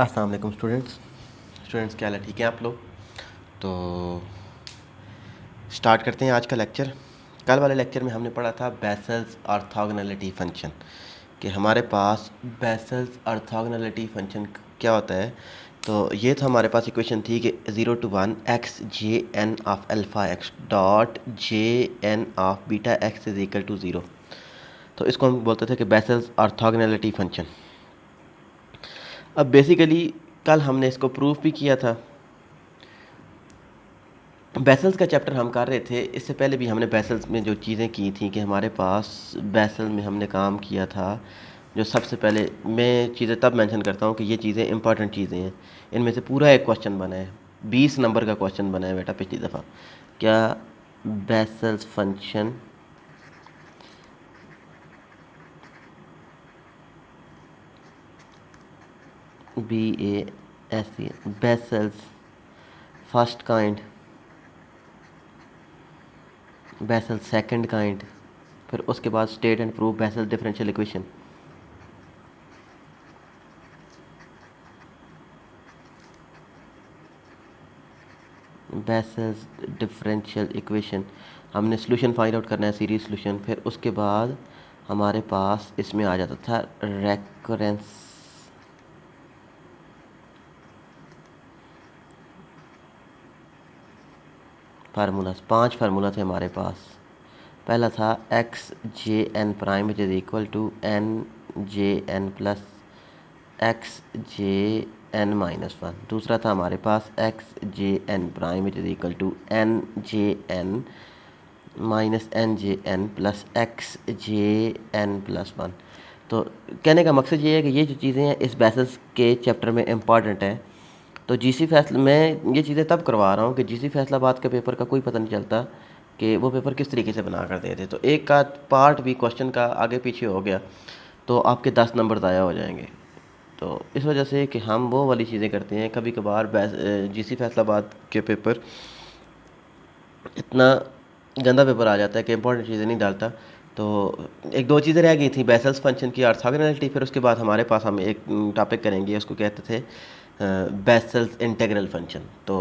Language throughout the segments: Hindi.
अस्सलाम वालेकुम स्टूडेंट्स क्या हाल है? ठीक है आप लोग? तो स्टार्ट करते हैं आज का लेक्चर। कल वाले लेक्चर में हमने पढ़ा था बेसल्स ऑर्थोगोनैलिटी फंक्शन, कि हमारे पास बेसल्स ऑर्थोगोनैलिटी फंक्शन क्या होता है। तो ये था हमारे पास इक्वेशन थी कि 0 to 1 x J N of alpha x dot J N of beta x is equal to 0। तो इसको हम बोलते थे कि बेसल्स ऑर्थोगोनैलिटी फंक्शन। अब बेसिकली कल हमने इसको प्रूफ भी किया था। बेसल्स का चैप्टर हम कर रहे थे, इससे पहले भी हमने बेसल्स में जो चीज़ें की थी कि हमारे पास बेसल में हमने काम किया था। जो सबसे पहले मैं चीज़ें तब मेंशन करता हूँ कि ये चीज़ें इंपॉर्टेंट चीज़ें हैं। इनमें से पूरा एक क्वेश्चन बना है, 20 नंबर का क्वेश्चन बना है बेटा पिछली दफ़ा। क्या Bessel's function BASE Bessel's first kind, Bessel second kind, फिर उसके बाद state and prove Bessel differential equation. Bessel's differential equation हमने सोल्यूशन फाइंड आउट करना है, सीरीज सोल्यूशन। फिर उसके बाद हमारे पास इसमें आ जाता था रेकरेंस फार्मूलाज। 5 फार्मूला थे हमारे पास। पहला था X J N prime which is equal to N J N plus X J N minus 1। दूसरा था हमारे पास X J N prime which is equal to N J N minus N J N plus X J N plus 1। तो कहने का मकसद ये है कि ये जो चीज़ें हैं इस बेसिस के चैप्टर में इम्पॉर्टेंट है। तो जीसी फैसला मैं ये चीज़ें तब करवा रहा हूँ कि जीसी फैसलाबाद के पेपर का कोई पता नहीं चलता कि वो पेपर किस तरीके से बना कर दे थे। तो एक का पार्ट भी क्वेश्चन का आगे पीछे हो गया तो आपके 10 नंबर ज़ाया हो जाएंगे। तो इस वजह से कि हम वो वाली चीज़ें करते हैं, कभी कभार जीसी फैसलाबाद के पेपर इतना गंदा पेपर आ जाता है कि इंपॉर्टेंट चीज़ें नहीं डालता। तो एक दो चीज़ें रह गई थी, बेसल्स फंक्शन की ऑर्थोगोनैलिटी। फिर उसके बाद हमारे पास हम एक टॉपिक करेंगे, उसको कहते थे बेसल्स इंटीग्रल फंक्शन। तो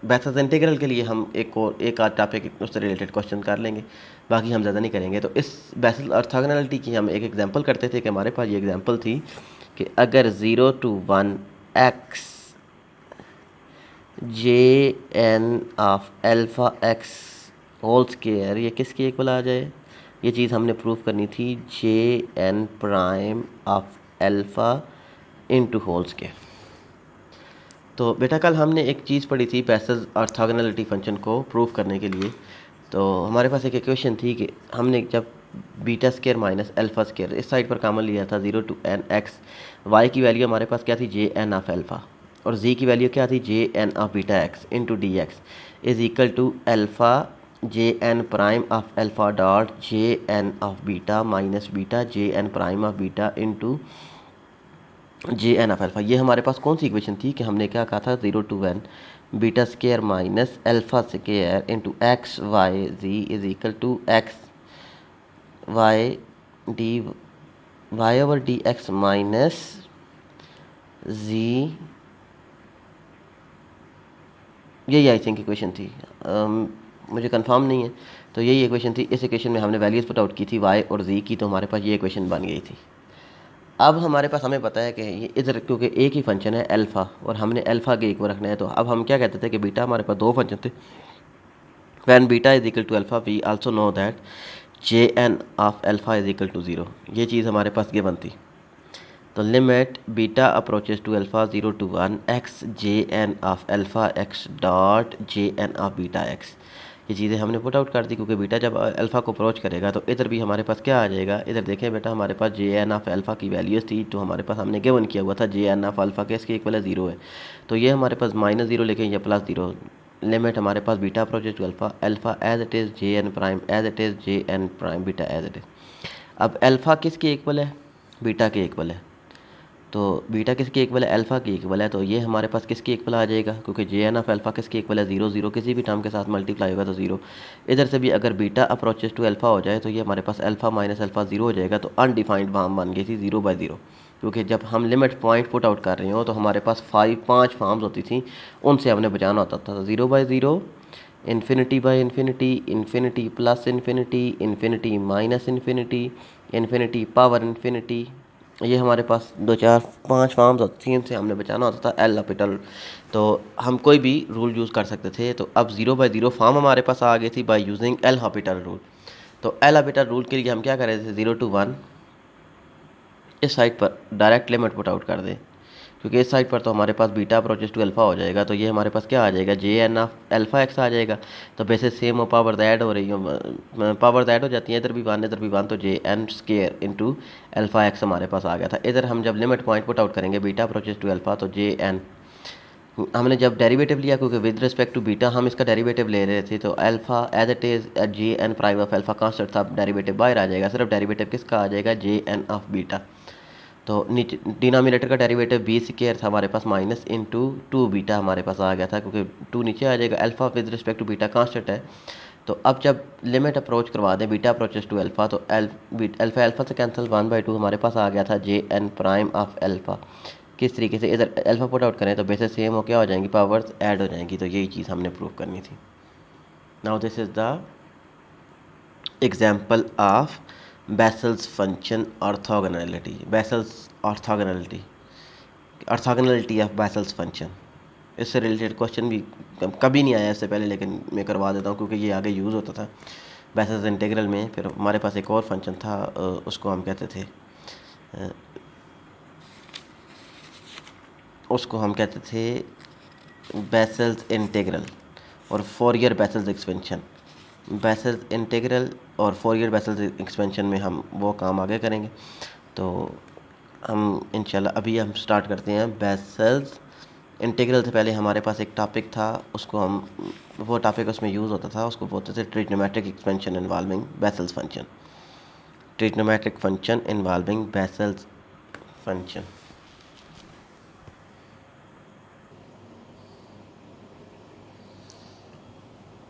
बेसल्स इंटीग्रल के लिए हम एक आध टॉपिक उससे रिलेटेड क्वेश्चन कर लेंगे, बाकी हम ज़्यादा नहीं करेंगे। तो इस बेसल ऑर्थोगोनैलिटी की हम एक एग्जांपल करते थे कि हमारे पास ये एग्जांपल थी कि अगर 0 to 1 x J N of alpha x whole square ये किसकी इक्वल आ जाए। ये चीज़ हमने प्रूफ करनी थी, J N prime of alpha into whole square. तो बेटा कल हमने एक चीज़ पढ़ी थी बेसल्स ऑर्थोगोनैलिटी फंक्शन को प्रूफ करने के लिए। तो हमारे पास एक इक्वेशन थी कि हमने जब beta square minus alpha square इस साइड पर कॉमन लिया था 0 to n एक्स, वाई की वैल्यू हमारे पास क्या थी, जे एन ऑफ अल्फ़ा, और जी की वैल्यू क्या थी, J N of beta x into d x is equal to alpha J N prime of alpha dot J N of beta minus beta J N prime of beta into J N of alpha. ये हमारे पास कौन सी इक्वेशन थी कि हमने क्या कहा था, 0 to 1 beta square minus alpha square into X Y G is equal to X Y D Y over D X minus G. यही आई थिंक इक्वेशन थी, मुझे कंफर्म नहीं है। तो यही इक्वेशन थी। इस इक्वेशन में हमने वैल्यूज़ पुट आउट की थी वाई और जी की, तो हमारे पास ये इक्वेशन बन गई थी। अब हमारे पास हमें पता है कि ये इधर क्योंकि एक ही फंक्शन है अल्फ़ा और हमने अल्फ़ा के इक्वल रखना है। तो अब हम क्या कहते थे कि बीटा हमारे पास दो फंक्शन थे। When beta is equal to alpha we also know that J N of alpha is equal to 0। ये चीज़ हमारे पास गिवन थी। तो limit beta approaches to alpha 0 to 1 x J N of alpha x dot J N of beta x. ये चीज़ें हमने पुट आउट कर दी क्योंकि बीटा जब अल्फ़ा को अप्रोच करेगा तो इधर भी हमारे पास क्या आ जाएगा। इधर देखें बेटा, हमारे पास जे एन ऑफ अल्फ़ा की वैल्यूज़ थी, तो हमारे पास हमने गिवन किया हुआ था जे एन ऑफ अल्फ़ा के इसके इक्वल है 0 है। तो ये हमारे पास -0 लिखें या +0। लिमिट हमारे पास beta approaches to alpha, alpha as it is J N prime as it is J N prime beta as it is. अब अल्फ़ा किसके इक्वल है, बीटा के इक्वल है। तो बीटा किसकी इक्वल है, अल्फ़ा की इक्वल है। तो ये हमारे पास किसकी इक्वल आ जाएगा, क्योंकि जे एन ऑफ अल्फ़ा किसकी इक्वल है, 0 0 किसी भी टर्म के साथ मल्टीप्लाई होगा तो 0। इधर से भी अगर बीटा अप्रोचेज टू अल्फ़ा हो जाए तो ये हमारे पास अल्फ़ा माइनस अल्फ़ा 0 हो जाएगा। तो अनडिफाइंड फॉर्म बन गई थी 0/0। क्योंकि जब हम लिमिट पॉइंट पुट आउट कर रहे हो तो हमारे पास 5 फॉर्म्स होती थी, उनसे हमने बचाना होता था। 0/0, infinity by infinity, infinity plus infinity, infinity minus infinity, infinity power infinity. ये हमारे पास 2 4 5 फॉर्म्स होती थी, इनसे हमने बचाना होता था एल हॉपिटल। तो हम कोई भी रूल यूज़ कर सकते थे। तो अब 0/0 फॉर्म हमारे पास आ गई थी by using L Hôpital rule. तो एल हॉपिटल रूल के लिए हम क्या कर रहे थे, 0 to 1 इस साइड पर डायरेक्ट लिमिट पुट आउट कर दें, क्योंकि इस साइड पर तो हमारे पास बीटा अप्रोचेस टू अल्फ़ा हो जाएगा। तो ये हमारे पास क्या आ जाएगा, J N of alpha X आ जाएगा। तो बेसिस सेम हो, पावर ऐड हो रही हो, पावर ऐड हो जाती है, इधर भी 1 इधर भी 1, तो J n square into alpha x हमारे पास आ गया था। इधर हम जब लिमिट पॉइंट पुट आउट करेंगे बीटा अप्रोचेस टू अल्फ़ा, तो जे एन हमने जब डेरिवेटिव लिया, क्योंकि विद रिस्पेक्ट टू बीटा हम इसका डेरिवेटिव ले रहे थे, तो alpha as it is J N prime of alpha constant था, डेरिवेटिव बाहर आ जाएगा, सिर्फ डेरिवेटिव किसका आ जाएगा, जे एन ऑफ बीटा। तो नीचे डिनोमिनेटर का डेरिवेटिव बी स्क्वायर था हमारे पास माइनस इंटू 2 बीटा हमारे पास आ गया था, क्योंकि 2 नीचे आ जाएगा, alpha with respect to beta constant है। तो अब जब लिमिट अप्रोच करवा दें बीटा अप्रोचेस टू अल्फ़ा, तो अल्फ़ा अल्फ़ा से कैंसिल 1/2 हमारे पास आ गया था J N prime of alpha. किस तरीके से इधर अल्फ़ा पुट आउट करें तो बेसिस सेम हो क्या हो जाएंगी, पावर्स ऐड हो जाएंगी। तो यही चीज़ हमने प्रूव करनी थी। Now this is the example of Bessel's function orthogonality. Vessels orthogonality, orthogonality of Bessel's function, इससे रिलेटेड क्वेश्चन भी कभी नहीं आया इससे पहले, लेकिन मैं करवा देता हूँ क्योंकि ये आगे यूज़ होता था बेसल्स इंटीग्रल में। फिर हमारे पास एक और फंक्शन था, उसको हम कहते थे बेसल्स इंटीग्रल और Fourier vessels expansion. Vessels integral और फोरियर बेसल्स एक्सपेंशन में हम वो काम आगे करेंगे। तो हम इंशाल्लाह अभी हम स्टार्ट करते हैं बेसल्स इंटीग्रल से पहले हमारे पास एक टॉपिक था, उसको हम वो टॉपिक उसमें यूज़ होता था, उसको बोलते थे trigonometric expansion involving Bessel's function. Trigonometric function involving Bessel's function.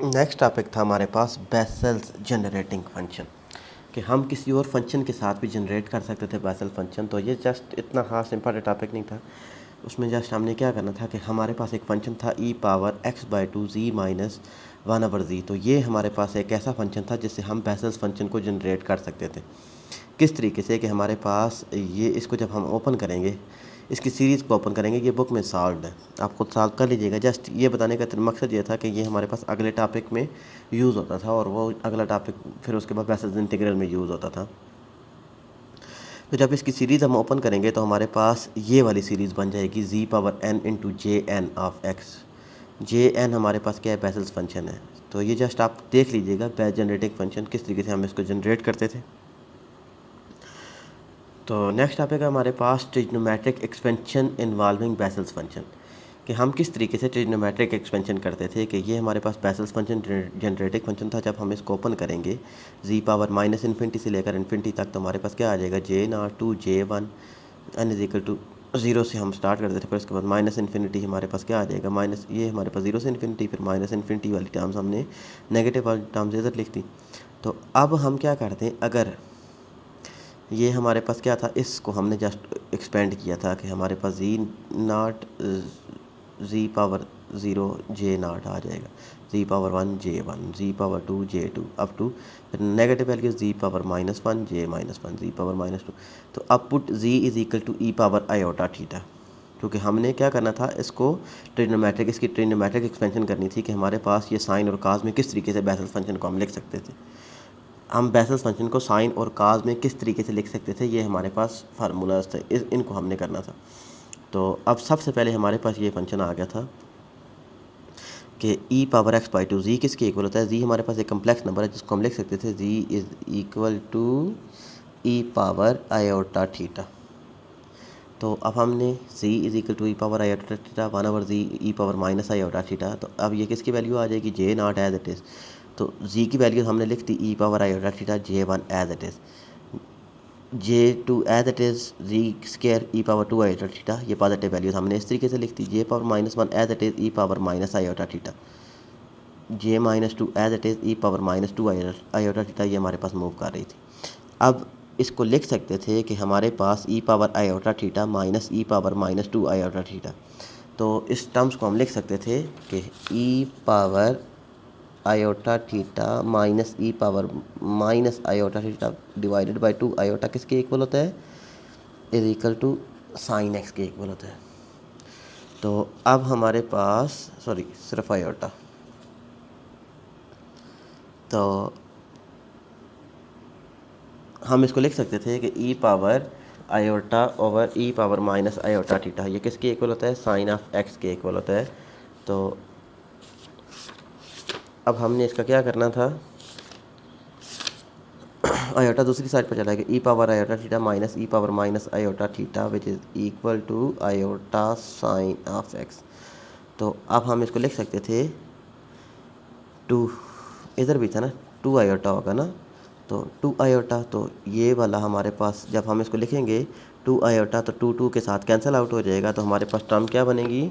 Next topic था हमारे पास बेसल्स जनरेटिंग फंक्शन, कि हम किसी और फंक्शन के साथ भी जनरेट कर सकते थे बेसल फंक्शन। तो ये जस्ट इतना खास इंपॉर्टेंट टॉपिक नहीं था, उसमें जस्ट हमने क्या करना था कि हमारे पास एक फंक्शन था e⁻x/2 z-1/z। तो ये हमारे पास एक ऐसा फंक्शन था जिससे हम बेसल्स फंक्शन को जनरेट कर सकते थे। किस तरीके से कि हमारे पास ये, इसको जब हम ओपन करेंगे, इसकी सीरीज़ को ओपन करेंगे, ये बुक में सॉल्व है, आप खुद सॉल्व कर लीजिएगा। जस्ट ये बताने का मकसद ये था कि ये हमारे पास अगले टॉपिक में यूज़ होता था, और वो अगला टॉपिक फिर उसके बाद बेसल्स इंटीग्रल में यूज़ होता था। तो जब इसकी सीरीज़ हम ओपन करेंगे तो हमारे पास ये वाली सीरीज़ बन जाएगी z⁻n into J N of x. J n हमारे पास क्या है, बेसल्स फंक्शन है। तो ये जस्ट आप देख लीजिएगा बेस जनरेटिंग फंक्शन किस तरीके से हम इसको जनरेट करते थे। तो नेक्स्ट टॉपिक है हमारे पास trigonometric expansion involving Bessel's function, कि हम किस तरीके से ट्रिग्नोमेट्रिक एक्सपेंशन करते थे। कि ये हमारे पास बेसल्स फंक्शन जनरेटिंग फंक्शन था। जब हम इसको ओपन करेंगे z⁻∞ से लेकर इन्फिनिटी तक, तो हमारे पास क्या आ जाएगा, J0 J1 n = 0 से हम स्टार्ट करते थे। फिर उसके बाद -∞ हमारे पास क्या आ जाएगा, माइनस, ये हमारे पास 0 से इन्फिनिटी, फिर -∞ वाली टर्म्स हमने नेगेटिव वाली टर्म्स इधर लिख दी। तो अब हम क्या करते हैं, अगर ये हमारे पास क्या था, इसको हमने जस्ट एक्सपेंड किया था कि हमारे पास z⁻0 J0 आ जाएगा, z⁻1 J1, z⁻2 J2 up to negative value z⁻−1 J-1, z⁻−2। तो अब पुट z = e⁻i⁴ क्योंकि हमने क्या करना था, इसको इसकी ट्रिग्नोमेट्रिक एक्सपेंशन करनी थी कि हमारे पास ये साइन और काज में किस तरीके से बेसल्स फंक्शन को हम लिख सकते थे। हम बेसल्स फंक्शन को साइन और काज में किस तरीके से लिख सकते थे, ये हमारे पास फार्मूलाज थे, इनको हमने करना था। तो अब सबसे पहले हमारे पास ये फंक्शन आ गया था कि e⁻x/2 z किसके इक्वल होता है, z हमारे पास एक कम्प्लेक्स नंबर है जिसको हम लिख सकते थे z = e⁻i⁴ तो अब हमने z = e⁻i⁴ 1/z e⁻−i⁴। तो अब ये किसकी वैल्यू आ जाएगी, J0 एज इट इज़। तो z की वैल्यू हमने लिख दी e⁻i⁴ J1 as it is, J2 as it is z² e⁻2i⁴। ये पॉजिटिव वैल्यूज हमने इस तरीके से लिख दी, J⁻1 as it is e⁻−i⁴, J-2 as it is e⁻−2i⁴। ये हमारे पास मूव कर रही थी। अब इसको लिख सकते थे कि हमारे पास E power iota theta minus E power minus 2 iota theta. तो इस टर्म्स को हम लिख सकते थे कि E power iota theta minus E power minus iota theta divided by 2 iota किसके इक्वल होता है, is equal to sine X के इक्वल होता है। तो अब हमारे पास सिर्फ आयोटा, तो हम इसको लिख सकते थे कि ई पावर आयोटा ओवर ई पावर माइनस आयोटा थीटा ये किसके इक्वल होता है, साइन ऑफ एक्स के इक्वल होता है। तो अब हमने इसका क्या करना था, आयोटा दूसरी साइड पर चला गया, E power iota theta minus E power minus iota theta which is equal to iota sine of X. तो अब हम इसको लिख सकते थे टू, इधर भी था ना, 2 आयोटा होगा ना, तो 2 आयोटा, तो ये वाला हमारे पास जब हम इसको लिखेंगे 2 आयोटा तो 2 2 के साथ कैंसिल आउट हो जाएगा, तो हमारे पास टर्म क्या बनेगी,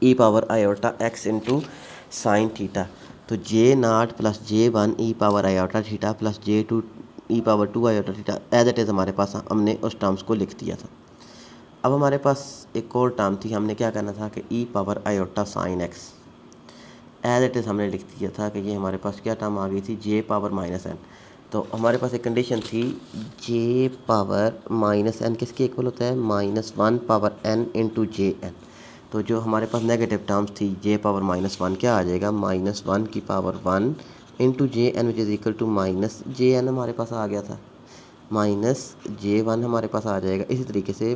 E power iota X into sine theta. तो J naught plus J one E power iota theta plus J two E power 2 iota theta as it is हमारे पास हमने उस टर्म्स को लिख दिया था। अब हमारे पास एक और टर्म थी, हमने क्या करना था कि E power iota sine X as it is हमने लिख दिया था कि ये हमारे पास क्या टर्म आ गई थी, जे पावर माइनस एन। तो हमारे पास एक कंडीशन थी, जे पावर माइनस एन किसके इक्वल होता है, minus 1 power n into J n. तो जो हमारे पास नेगेटिव टर्म्स थी, जे पावर माइनस 1 क्या आ जाएगा, माइनस 1 की power 1 into J n which is equal to minus J n हमारे पास आ गया था, माइनस जे वन हमारे पास आ जाएगा। इसी तरीके से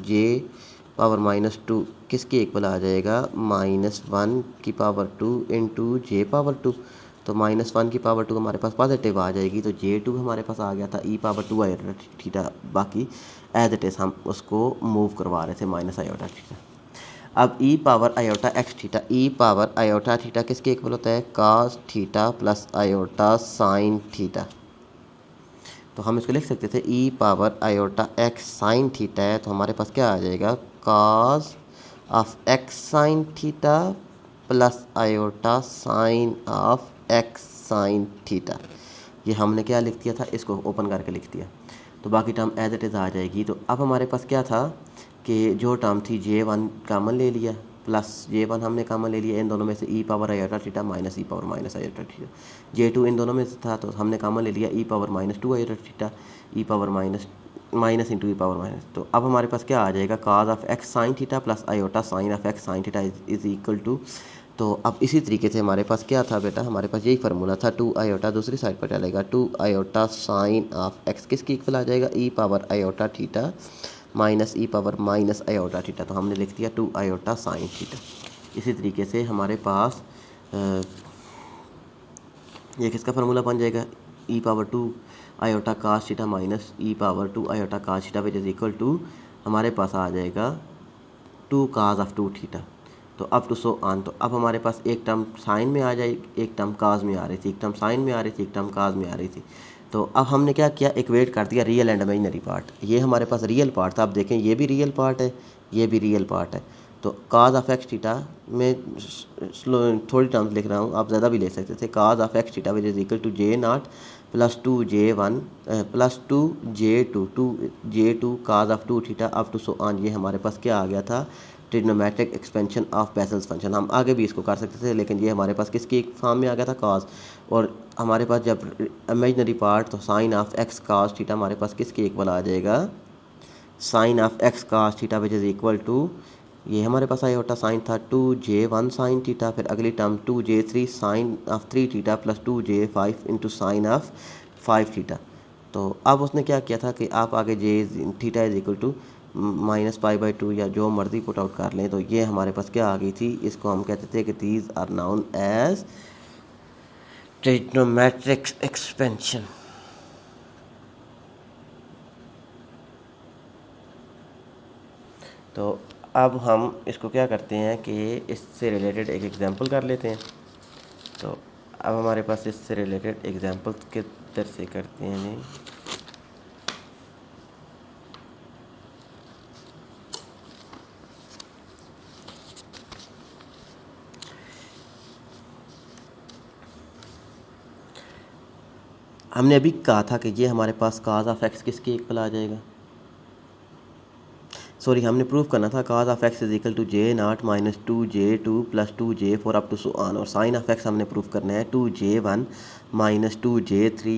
जे पावर माइनस 2 किसके इक्वल आ जाएगा, माइनस 1 की पावर 2 इंटू जे पावर 2। तो माइनस 1 की पावर 2 हमारे पास पॉजिटिव आ जाएगी, तो जे 2 हमारे पास आ गया था ई पावर 2 आयोटा थीटा। बाकी एज इट इज़ हम उसको मूव करवा रहे थे माइनस आयोटा थीटा। अब E power iota X theta, E power iota theta किसके इक्वल होता है, cos theta plus iota sine theta. तो हम इसको लिख सकते थे E power iota X sine theta है, तो हमारे पास क्या आ जाएगा, cos of X sine theta plus iota sine of X sine theta. ये हमने क्या लिख दिया था, इसको ओपन करके लिख दिया, तो बाकी टर्म एज इट इज़ आ जाएगी। तो अब हमारे पास क्या था कि जो टर्म थी जे वन कामन ले लिया, प्लस जे वन हमने कामन ले लिया, इन दोनों में से E power iota theta minus E power minus iota theta. J two इन दोनों में से था तो हमने कामन ले लिया E power minus 2 iota theta, E power minus minus into E power minus. तो अब हमारे पास क्या आ जाएगा, cos of X sine theta plus iota sine of X sine theta is equal to. तो अब इसी तरीके से हमारे पास क्या था बेटा, हमारे पास यही फार्मूला था, 2 आयोटा दूसरी साइड पर चलेगा, 2 आयोटा साइन ऑफ एक्स किसकी इक्वल आ जाएगा, E power iota theta minus E power minus iota theta. तो हमने लिख दिया 2 आयोटा साइन थीटा। इसी तरीके से हमारे पास ये किसका फार्मूला बन जाएगा, E power 2 iota cos theta minus E power 2 iota cos theta which is equal to हमारे पास आ जाएगा 2 काज ऑफ 2 थीटा। तो अप टू सो ऑन। तो अब हमारे पास एक टर्म साइन में आ जाएगी, एक टर्म काज में आ रही थी, एक टर्म साइन में आ रही थी, एक टर्म काज में आ रही थी। तो अब हमने क्या किया, इक्वेट कर दिया रियल एंड इमेजिनरी पार्ट। ये हमारे पास रियल पार्ट था, आप देखें ये भी रियल पार्ट है, ये भी रियल पार्ट है। तो काज ऑफ एक्स थीटा में थोड़ी टर्म्स लिख रहा हूँ, आप ज़्यादा भी ले सकते थे, cos of X theta which is equal to J naught plus 2 J one plus 2 J two cos of 2 theta up to so on. ये हमारे पास क्या आ गया था, trigonometric expansion of Bessel's function. हम आगे भी इसको कर सकते थे, लेकिन ये हमारे पास किसकी फॉर्म में आ गया था, काज। और हमारे पास जब इमेजिनरी पार्ट, तो sine of x cos theta हमारे पास किसके इक्वल आ जाएगा, sine of x cos theta which is equal to, ये हमारे पास आयोटा साइन था 2 जे वन साइन थीटा, फिर अगली term 2 J three sine of 3 theta plus 2 J 5 into sine of 5 theta. तो अब उसने क्या किया था कि आप आगे J theta is equal to minus pi by 2 या जो मर्जी पुट आउट कर लें। तो ये हमारे पास क्या आ गई थी, इसको हम कहते थे कि these are known as trigonometric expansion. तो अब हम इसको क्या करते हैं कि इससे रिलेटेड एक एग्जांपल कर लेते हैं। तो अब हमारे पास इससे रिलेटेड एग्जांपल के तरह से करते हैं जी। हमने अभी कहा था कि ये हमारे पास काज ऑफ एक्स किसके इक्वल आ जाएगा, सॉरी हमने प्रूव करना था cos of X is equal to J naught minus 2J2 plus 2J4 up to so on, और साइन ऑफ एक्स हमने प्रूव करना है 2J1 minus 2J3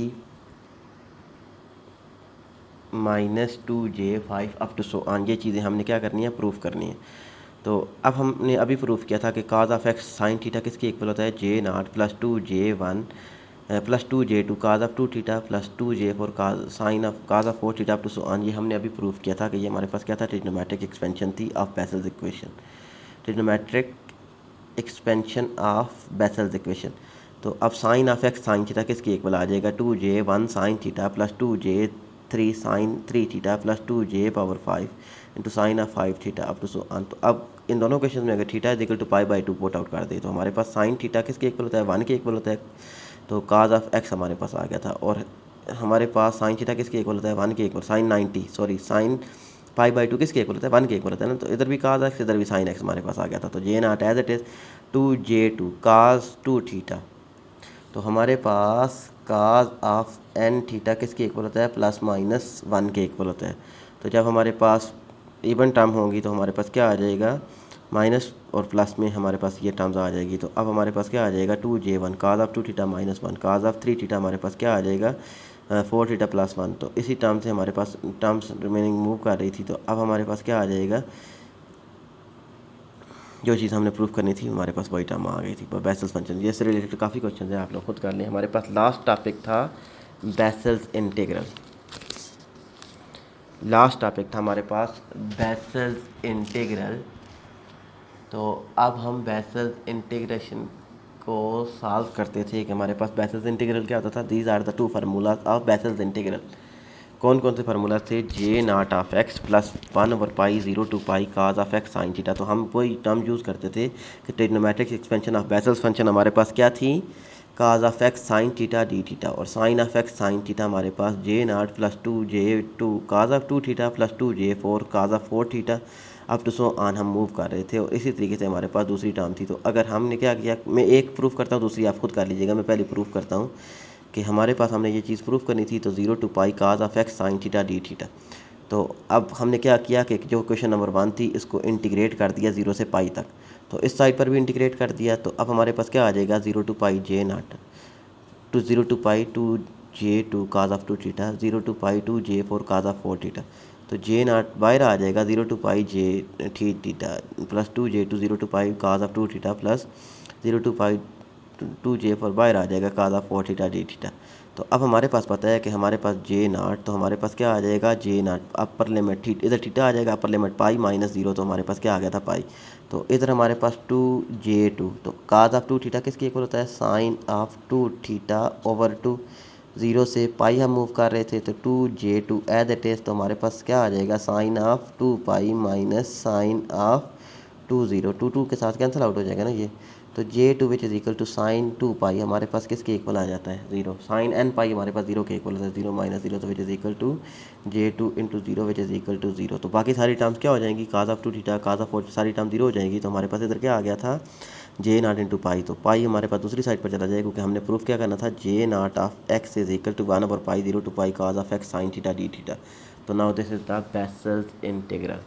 minus 2J5 up to so on. ये चीज़ें हमने क्या करनी है, प्रूफ करनी है। तो अब हमने अभी प्रूफ किया था कि cos of X sine theta किसके इक्वल होता है, J naught plus 2J1 plus 2J2 cos of 2 theta plus 2J4 sine of cos of 4 theta up to so on. ये हमने अभी प्रूफ किया था कि ये हमारे पास क्या था, ट्रिग्नोमेट्रिक एक्सपेंशन थी of Bessel's equation, trigonometric expansion of Bessel's equation. तो अब sine of X sine theta किसके इक्वल आ जाएगा, 2J1 sine theta plus 2J3 sine 3 theta plus 2J5 into sine of 5 theta up to so on. तो अब इन दोनों क्वेश्चन में अगर theta is equal to π/2 put out कर दे तो हमारे पास साइन थीटा किसके इक्वल होता है, 1 के इक्वल होता है। तो काज ऑफ एक्स हमारे पास आ गया था, और हमारे पास साइन थीटा किसके इक्वल होता है, 1 के इक्वल, साइन π/2 किसके इक्वल होता है, 1 के इक्वल होता है ना। तो इधर भी काज एक्स इधर भी साइन एक्स हमारे पास आ गया था। तो J naught as it is 2J2 cos 2 theta. तो हमारे पास काज ऑफ n थीटा किसके इक्वल होता है, प्लस माइनस 1 के इक्वल होता है। तो जब हमारे पास इवन टर्म होंगी तो हमारे पास क्या आ जाएगा, माइनस और प्लस में हमारे पास ये टर्म्स आ जाएगी। तो अब हमारे पास क्या आ जाएगा, 2J1 cause of 2 theta minus 1 cause of 3 theta हमारे पास क्या आ जाएगा, 4 थीटा प्लस 1। तो इसी टर्म से हमारे पास टर्म्स रिमेनिंग मूव कर रही थी। तो अब हमारे पास क्या आ जाएगा, जो चीज़ हमने प्रूफ करनी थी हमारे पास वही टर्म आ गई थी, बेसल्स फंक्शन। ये से रिलेटेड काफ़ी क्वेश्चन हैं, आप लोग खुद कर लें। हमारे पास लास्ट टॉपिक था बेसल्स इंटीग्रल, लास्ट टॉपिक था हमारे पास बेसल्स इंटीग्रल। तो अब हम बेसल्स इंटीग्रेशन को सॉल्व करते थे कि हमारे पास बेसल्स इंटीग्रल क्या होता था, these are the 2 formulas of Bessel's integral. कौन कौन से फार्मूला थे, J naught of X plus 1/π 0 to π cos of X sine theta. तो हम कोई टर्म यूज़ करते थे कि trigonometric expansion of Bessel's function हमारे पास क्या थी, cos of X sine theta D theta, और sine of X sine theta हमारे पास J naught plus 2J2 cos of 2 theta plus 2J4 cos of 4 theta up to so on हम मूव कर रहे थे। और इसी तरीके से हमारे पास दूसरी टर्म थी। तो अगर हमने क्या किया, मैं एक प्रूफ करता हूँ, दूसरी आप खुद कर लीजिएगा। मैं पहले प्रूफ करता हूँ कि हमारे पास हमने ये चीज़ प्रूफ करनी थी। तो 0 to π cos of X sine theta D theta. तो अब हमने क्या किया कि जो क्वेश्चन नंबर 1 थी इसको इंटीग्रेट कर दिया 0 से π तक। तो इस साइड पर भी इंटीग्रेट कर दिया। तो अब हमारे पास क्या आ जाएगा, 0 to π J naught to 0 to π 2J2 cos of 2 theta 0 to π 2J4 cos of 4 theta. तो जे नॉट बाहर आ जाएगा 0 to π J theta plus 2J2 0 to π cos of 2 theta plus 0 to π 2J4 बाहर आ जाएगा cos of 4 theta D theta. तो अब हमारे पास पता है कि हमारे पास जे नॉट, तो हमारे पास क्या आ जाएगा, जे नॉट अपर लिमिट इधर थीटा आ जाएगा, अपर लिमिट π माइनस 0। तो हमारे पास क्या आ गया था, पाई। तो इधर हमारे पास 2J2 तो काज ऑफ 2 थीटा किसके इक्वल होता है, साइन ऑफ 2 थीटा ओवर 2। 0 से π हम मूव कर रहे थे। तो 2J2 एज इट इज़। तो हमारे पास क्या आ जाएगा, sine of 2π minus sine of 2 2 के साथ कैंसिल आउट हो जाएगा ना ये। तो J2 which is equal to sine 2π हमारे पास किसके इक्वल आ जाता है, 0। साइन nπ हमारे पास 0 के इक्वल होता है, 0 माइनस 0। तो which is equal to J2 into 0 which is equal to 0। तो बाकी सारी टर्म्स क्या हो जाएंगी, cos of 2 theta cos of 4 सारी टर्म 0 हो जाएगी। तो हमारे पास इधर क्या आ गया था, जे नॉट इंटू पाई। तो पाई हमारे पास दूसरी साइड पर चला जाएगा क्योंकि हमने प्रूफ क्या करना था, J naught of X is equal to 1/π 0 to π cos of X sine theta D theta. तो now this is the Bessel's integral.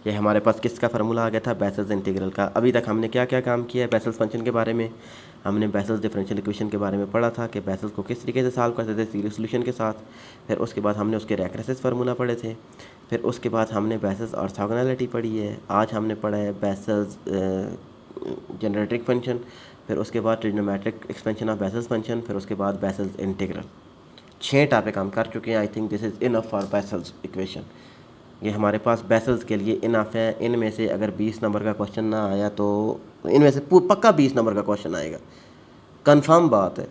ये हमारे पास किसका फार्मूला आ गया था, बेसल्स इंटीग्रल का। अभी तक हमने क्या क्या काम किया है, बेसल्स फंक्शन के बारे में, हमने बेसल्स डिफरेंशियल इक्वेशन के बारे में पढ़ा था कि बेसल्स को किस तरीके से सॉल्व करते थे सीरीज सॉल्यूशन के साथ। फिर उसके बाद हमने उसके रेक्रेसिस फार्मूला पढ़े थे। फिर उसके बाद हमने बेसल्स ऑर्थोगोनैलिटी पढ़ी है। आज हमने पढ़ा है बेसल्स जेनरेट्रिक फंक्शन। फिर उसके बाद trigonometric expansion of Bessel's function. फिर उसके बाद बेसल्स इंटीग्रल। 6 टॉपिक हम कर चुके हैं। I think this is enough for vessels equation. ये हमारे पास बेसल्स के लिए इनफ है। इनमें से अगर 20 नंबर का क्वेश्चन ना आया तो इनमें से पक्का 20 नंबर का क्वेश्चन आएगा, कंफर्म बात है।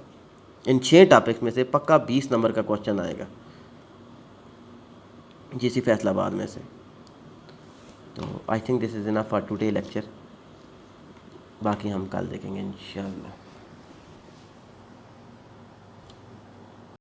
इन 6 टॉपिक्स में से पक्का 20 नंबर का क्वेश्चन आएगा जीसी फैसलाबाद में से। तो I think this is enough for today lecture. बाकी हम कल देखेंगे इंशाल्लाह।